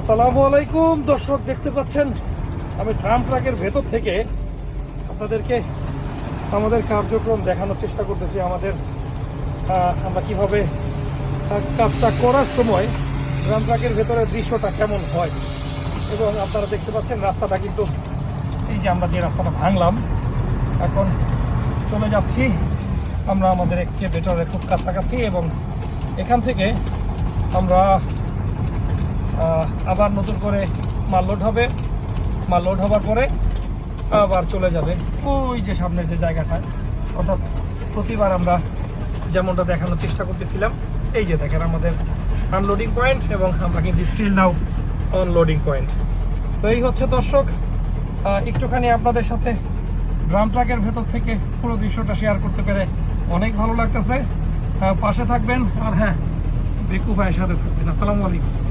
আসসালামু আলাইকুম দর্শক, দেখতে পাচ্ছেন আমি ট্রাম ট্রাকের ভেতর থেকে আপনাদেরকে আমাদের কার্যক্রম দেখানোর চেষ্টা করতেছি। আমরা কিভাবে কাজটা করার সময় ট্রাম ট্রাকের ভেতরের দৃশ্যটা কেমন হয়। এবং আপনারা দেখতে পাচ্ছেন রাস্তাটা কিন্তু এই যে আমরা যে রাস্তাটা ভাঙলাম, এখন চলে যাচ্ছি আমরা আমাদের এক্সকেভেটরের খুব কাছাকাছি। এবং এখান থেকে আমরা আবার নতুন করে মাল লোড হবে। মাল লোড হবার পরে আবার চলে যাবে ওই যে সামনের যে জায়গাটা, অর্থাৎ প্রতিবার আমরা যেমনটা দেখানোর চেষ্টা করতেছিলাম। এই যে দেখেন আমাদের আনলোডিং পয়েন্ট, এবং আমরা কিন্তু স্টিল নাও অনলোডিং পয়েন্ট। তো এই হচ্ছে দর্শক, একটুখানি আপনাদের সাথে ড্রাম ট্রাকের ভেতর থেকে পুরো দৃশ্যটা শেয়ার করতে পেরে অনেক ভালো লাগতেছে। পাশে থাকবেন, আর হ্যাঁ, বেকু ভাইয়ের সাথে থাকবেন। আসসালামু আলাইকুম।